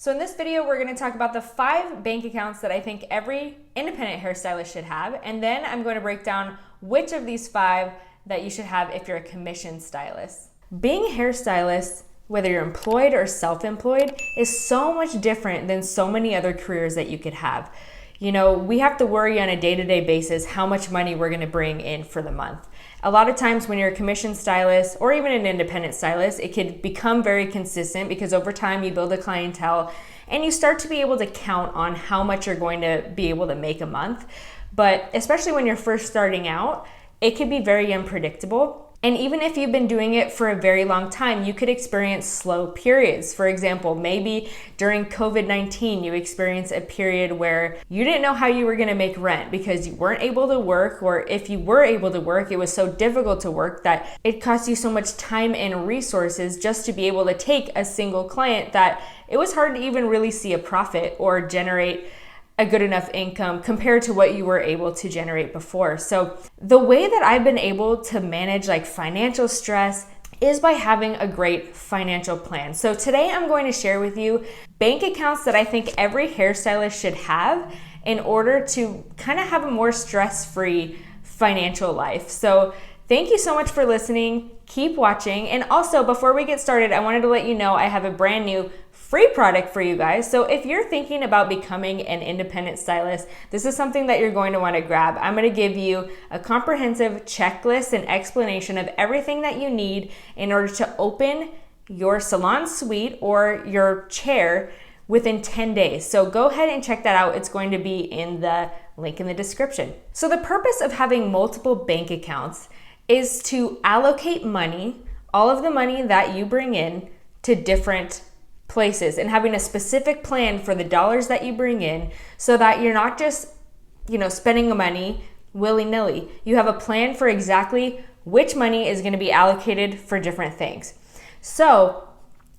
So in this video, we're going to talk about the 5 bank accounts that I think every independent hairstylist should have, and then I'm going to break down which of these 5 that you should have if you're a commissioned stylist. Being a hairstylist, whether you're employed or self-employed, is so much different than so many other careers that you could have. You know, we have to worry on a day-to-day basis how much money we're going to bring in for the month. A lot of times when you're a commissioned stylist or even an independent stylist, it could become very consistent because over time you build a clientele and you start to be able to count on how much you're going to be able to make a month. But especially when you're first starting out, it can be very unpredictable. And even if you've been doing it for a very long time, you could experience slow periods. For example, maybe during COVID-19, you experienced a period where you didn't know how you were going to make rent because you weren't able to work, or if you were able to work, it was so difficult to work that it cost you so much time and resources just to be able to take a single client that it was hard to even really see a profit or generate a good enough income compared to what you were able to generate before. So the way that I've been able to manage financial stress is by having a great financial plan. So today I'm going to share with you bank accounts that I think every hairstylist should have in order to kind of have a more stress-free financial life. So thank you so much for listening. Keep watching. And also, before we get started, I wanted to let you know I have a brand new free product for you guys. So if you're thinking about becoming an independent stylist, this is something that you're going to want to grab. I'm going to give you a comprehensive checklist and explanation of everything that you need in order to open your salon suite or your chair within 10 days. So go ahead and check that out. It's going to be in the link in the description. So the purpose of having multiple bank accounts is to allocate money, all of the money that you bring in, to different places and having a specific plan for the dollars that you bring in so that you're not just, spending the money willy-nilly. You have a plan for exactly which money is going to be allocated for different things. So,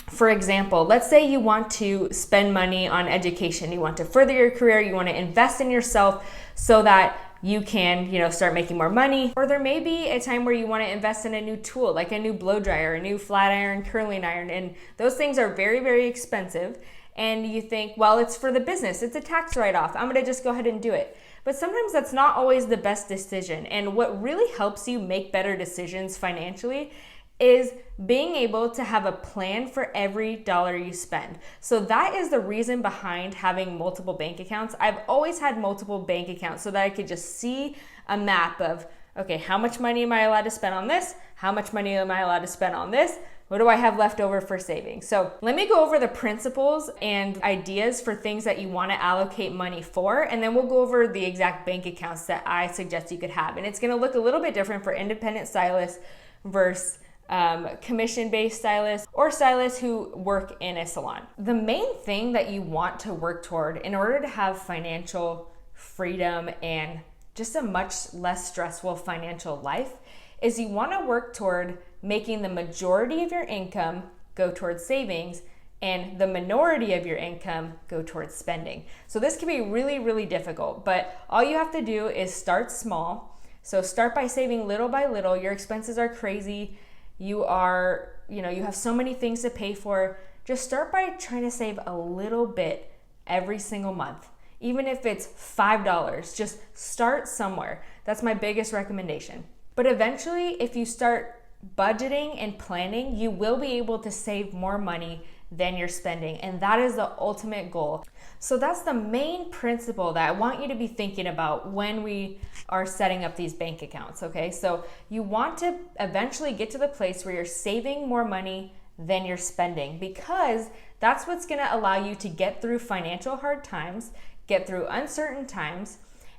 for example, let's say you want to spend money on education. You want to further your career. You want to invest in yourself so that you can, start making more money. Or there may be a time where you want to invest in a new tool, like a new blow dryer, a new flat iron, curling iron, and those things are very, very expensive. And you think, well, it's for the business. It's a tax write-off. I'm going to just go ahead and do it. But sometimes that's not always the best decision. And what really helps you make better decisions financially is being able to have a plan for every dollar you spend. So that is the reason behind having multiple bank accounts. I've always had multiple bank accounts so that I could just see a map of, okay, how much money am I allowed to spend on this? How much money am I allowed to spend on this? What do I have left over for savings? So let me go over the principles and ideas for things that you want to allocate money for, and then we'll go over the exact bank accounts that I suggest you could have. And it's going to look a little bit different for independent stylists versus commission-based stylists or stylists who work in a salon. The main thing that you want to work toward in order to have financial freedom and just a much less stressful financial life is you want to work toward making the majority of your income go towards savings and the minority of your income go towards spending. So this can be really, really difficult, but all you have to do is start small. So start by saving little by little. Your expenses are crazy. You have so many things to pay for. Just start by trying to save a little bit every single month. Even if it's $5, just start somewhere. That's my biggest recommendation. But eventually, if you start budgeting and planning, you will be able to save more money than you're spending. And that is the ultimate goal. So that's the main principle that I want you to be thinking about when we are setting up these bank accounts, okay? So you want to eventually get to the place where you're saving more money than you're spending, because that's what's gonna allow you to get through financial hard times, get through uncertain times,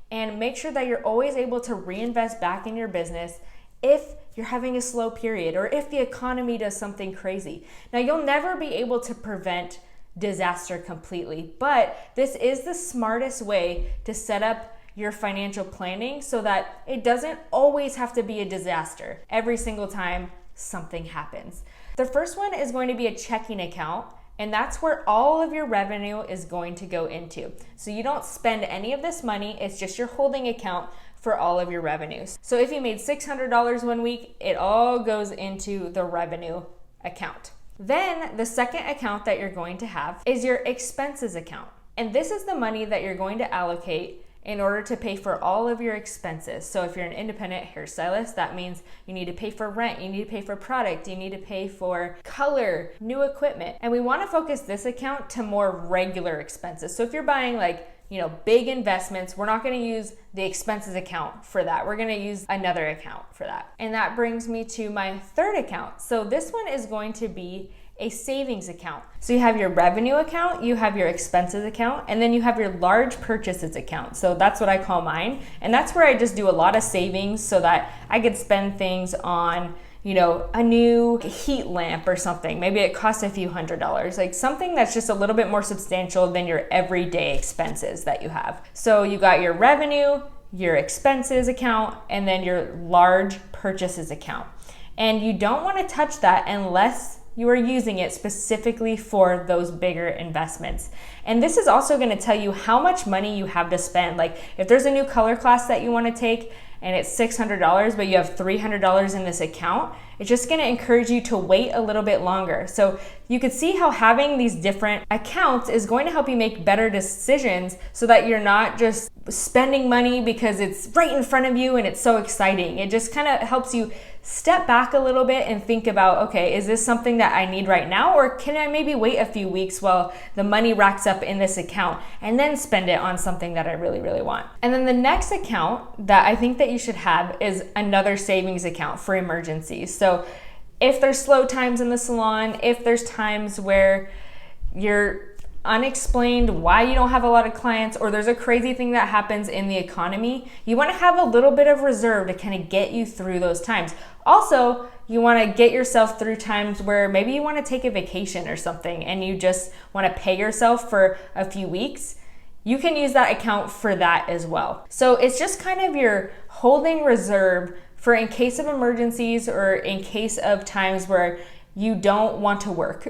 and make sure that you're always able to reinvest back in your business if you're having a slow period or if the economy does something crazy. Now, you'll never be able to prevent disaster completely, but this is the smartest way to set up your financial planning so that it doesn't always have to be a disaster every single time something happens. The first one is going to be a checking account, and that's where all of your revenue is going to go into. So you don't spend any of this money, it's just your holding account for all of your revenues. So if you made $600 one week, it all goes into the revenue account. Then the second account that you're going to have is your expenses account. And this is the money that you're going to allocate in order to pay for all of your expenses. So if you're an independent hairstylist, that means you need to pay for rent, you need to pay for product, you need to pay for color, new equipment. And we want to focus this account to more regular expenses. So if you're buying big investments, we're not going to use the expenses account for that. We're going to use another account for that. And that brings me to my third account. So this one is going to be a savings account. So you have your revenue account, you have your expenses account, and then you have your large purchases account. So that's what I call mine. And that's where I just do a lot of savings so that I could spend things on a new heat lamp or something. Maybe it costs a few $100s, like something that's just a little bit more substantial than your everyday expenses that you have. So you got your revenue, your expenses account, and then your large purchases account. And you don't want to touch that unless you are using it specifically for those bigger investments. And this is also going to tell you how much money you have to spend. Like if there's a new color class that you want to take and it's $600, but you have $300 in this account, it's just going to encourage you to wait a little bit longer. So you could see how having these different accounts is going to help you make better decisions so that you're not just spending money because it's right in front of you and it's so exciting. It just kind of helps you step back a little bit and think about, okay, is this something that I need right now? Or can I maybe wait a few weeks while the money racks up in this account and then spend it on something that I really, really want? And then the next account that I think that you should have is another savings account for emergencies. So if there's slow times in the salon, if there's times where you're unexplained why you don't have a lot of clients, or there's a crazy thing that happens in the economy, you want to have a little bit of reserve to kind of get you through those times. Also, you want to get yourself through times where maybe you want to take a vacation or something and you just want to pay yourself for a few weeks. You can use that account for that as well. So it's just kind of your holding reserve for in case of emergencies or in case of times where you don't want to work.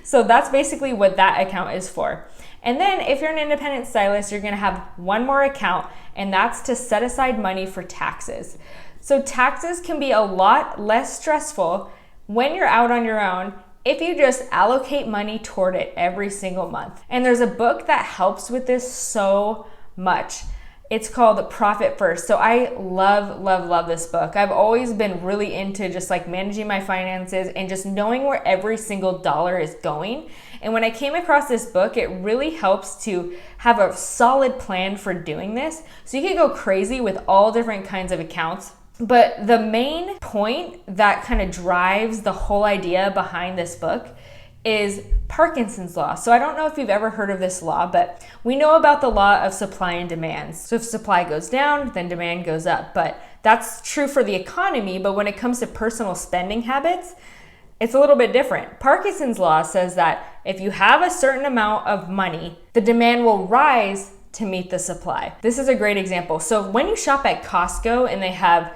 So that's basically what that account is for. And then if you're an independent stylist, you're gonna have one more account, and that's to set aside money for taxes. So taxes can be a lot less stressful when you're out on your own if you just allocate money toward it every single month. And there's a book that helps with this so much. It's called Profit First. So I love this book. I've always been really into just like managing my finances and just knowing where every single dollar is going. And when I came across this book, it really helps to have a solid plan for doing this. So you can go crazy with all different kinds of accounts. But the main point that kind of drives the whole idea behind this book is Parkinsons Law. So I don't know if you've ever heard of this law, but we know about the law of supply and demand. So if supply goes down, then demand goes up. But that's true for the economy, but when it comes to personal spending habits, it's a little bit different. Parkinsons Law says that if you have a certain amount of money, the demand will rise to meet the supply. This is a great example. So when you shop at Costco and they have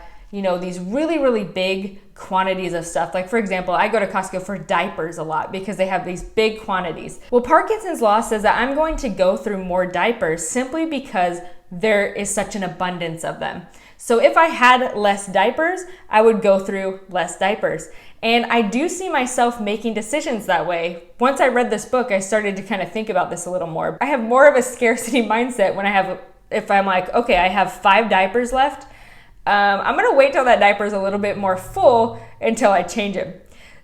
these really big quantities of stuff. Like for example, I go to Costco for diapers a lot because they have these big quantities. Well, Parkinson's Law says that I'm going to go through more diapers simply because there is such an abundance of them. So if I had less diapers, I would go through less diapers. And I do see myself making decisions that way. Once I read this book, I started to kind of think about this a little more. I have more of a scarcity mindset if I'm like, okay, I have 5 diapers left. I'm gonna wait till that diaper is a little bit more full until I change them.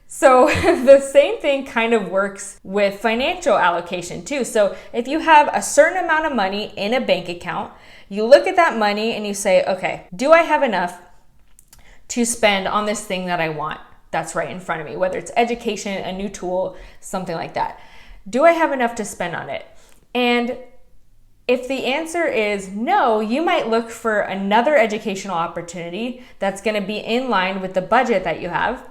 So the same thing kind of works with financial allocation too. So if you have a certain amount of money in a bank account, you look at that money and you say, okay, do I have enough to spend on this thing that I want that's right in front of me, whether it's education, a new tool, something like that. Do I have enough to spend on it? And if the answer is no, you might look for another educational opportunity that's going to be in line with the budget that you have.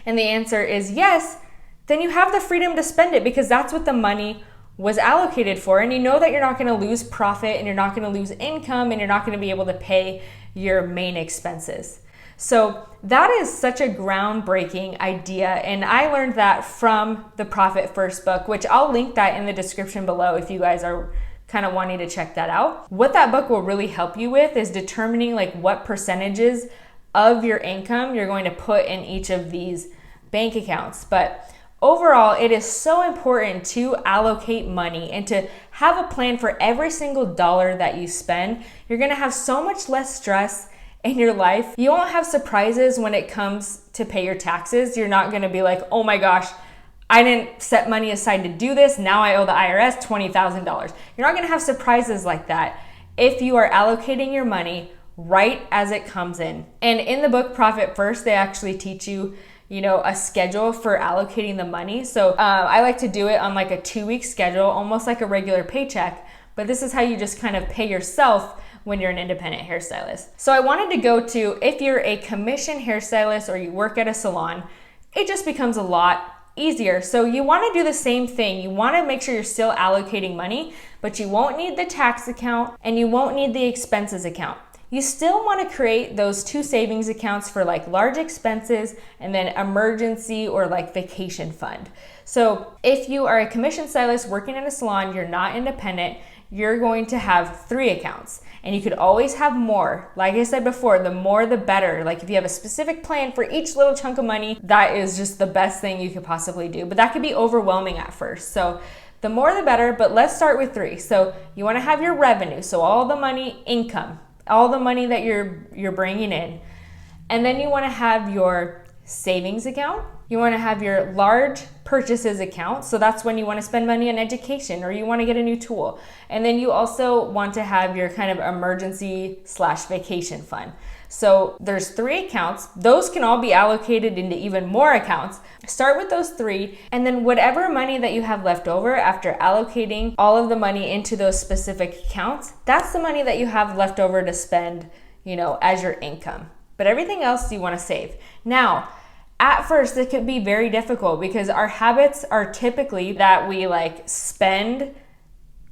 And the answer is yes, then you have the freedom to spend it because that's what the money was allocated for. And you know that you're not going to lose profit and you're not going to lose income and you're not going to be able to pay your main expenses. So that is such a groundbreaking idea. And I learned that from the Profit First book, which I'll link that in the description below if you guys are kind of wanting to check that out. What that book will really help you with is determining like what percentages of your income you're going to put in each of these bank accounts. But Overall, it is so important to allocate money and to have a plan for every single dollar that you spend. You're gonna have so much less stress in your life. You won't have surprises when it comes to pay your taxes. You're not gonna be like, oh my gosh, I didn't set money aside to do this. Now I owe the IRS $20,000. You're not gonna have surprises like that if you are allocating your money right as it comes in. And in the book Profit First, they actually teach you, a schedule for allocating the money. So I like to do it on like a 2-week schedule, almost like a regular paycheck. But this is how you just kind of pay yourself when you're an independent hairstylist. So I wanted to go to, if you're a commissioned hairstylist or you work at a salon, it just becomes a lot easier. So you want to do the same thing. You want to make sure you're still allocating money, but you won't need the tax account and you won't need the expenses account. You still want to create those 2 savings accounts for like large expenses and then emergency or like vacation fund. So if you are a commissioned stylist working in a salon, you're not independent, you're going to have 3 accounts. And you could always have more. Like I said before, the more the better. Like if you have a specific plan for each little chunk of money, that is just the best thing you could possibly do. But that could be overwhelming at first. So the more the better, but let's start with 3. So you want to have your revenue. So all the money, income, all the money that you're bringing in. And then you want to have your savings account. You want to have your large purchases account. So that's when you want to spend money on education or you want to get a new tool. And then you also want to have your kind of emergency/vacation fund. So there's 3 accounts. Those can all be allocated into even more accounts. Start with those 3, and then whatever money that you have left over after allocating all of the money into those specific accounts, that's the money that you have left over to spend, as your income. But everything else you want to save. Now, at first, it can be very difficult because our habits are typically that we spend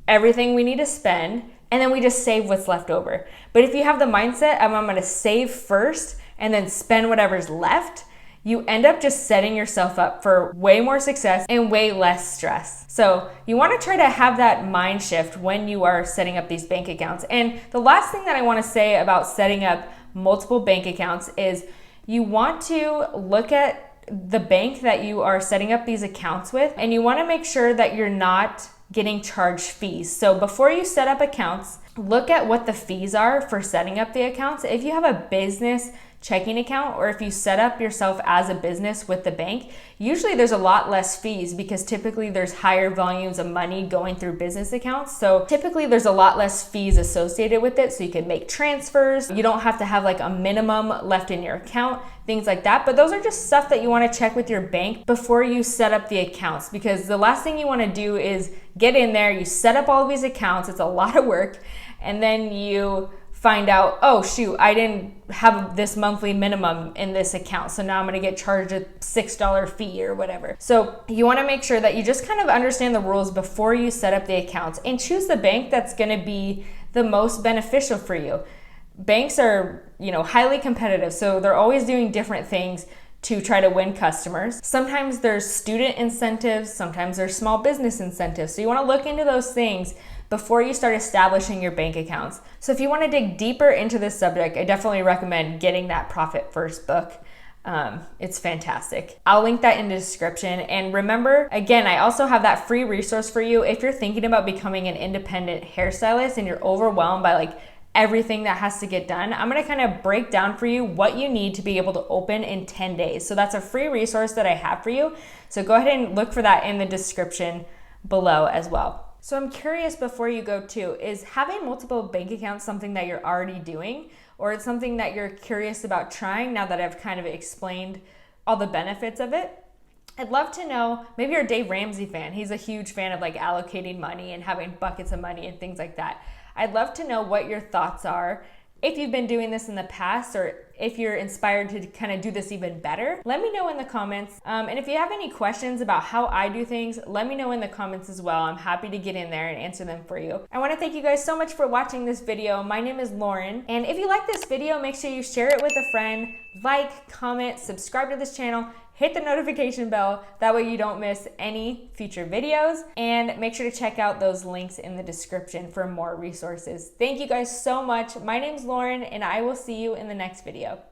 everything we need to spend and then we just save what's left over. But if you have the mindset of I'm going to save first and then spend whatever's left, you end up just setting yourself up for way more success and way less stress. So you want to try to have that mind shift when you are setting up these bank accounts. And the last thing that I want to say about setting up multiple bank accounts is you want to look at the bank that you are setting up these accounts with, and you want to make sure that you're not getting charged fees. So before you set up accounts, look at what the fees are for setting up the accounts. If you have a business checking account or if you set up yourself as a business with the bank, usually there's a lot less fees because typically there's higher volumes of money going through business accounts. So typically there's a lot less fees associated with it. So you can make transfers. You don't have to have a minimum left in your account, things like that. But those are just stuff that you want to check with your bank before you set up the accounts, because the last thing you want to do is get in there, you set up all of these accounts, it's a lot of work, and then you find out, oh shoot, I didn't have this monthly minimum in this account, so now I'm gonna get charged a $6 fee or whatever. So you wanna make sure that you just kind of understand the rules before you set up the accounts and choose the bank that's gonna be the most beneficial for you. Banks are, highly competitive, so they're always doing different things to try to win customers. Sometimes there's student incentives, sometimes there's small business incentives. So you wanna look into those things before you start establishing your bank accounts. So if you want to dig deeper into this subject, I definitely recommend getting that Profit First book. It's fantastic. I'll link that in the description. And remember, again, I also have that free resource for you if you're thinking about becoming an independent hairstylist and you're overwhelmed by everything that has to get done. I'm gonna kind of break down for you what you need to be able to open in 10 days. So that's a free resource that I have for you. So go ahead and look for that in the description below as well. So I'm curious before you go too, is having multiple bank accounts something that you're already doing, or it's something that you're curious about trying now that I've kind of explained all the benefits of it? I'd love to know, maybe you're a Dave Ramsey fan. He's a huge fan of allocating money and having buckets of money and things like that. I'd love to know what your thoughts are. If you've been doing this in the past, or if you're inspired to kind of do this even better, let me know in the comments. And if you have any questions about how I do things, let me know in the comments as well. I'm happy to get in there and answer them for you. I want to thank you guys so much for watching this video. My name is Lauren, and if you like this video, make sure you share it with a friend, comment, subscribe to this channel, hit the notification bell, that way you don't miss any future videos, and make sure to check out those links in the description for more resources. Thank you guys so much. My name's Lauren, and I will see you in the next video.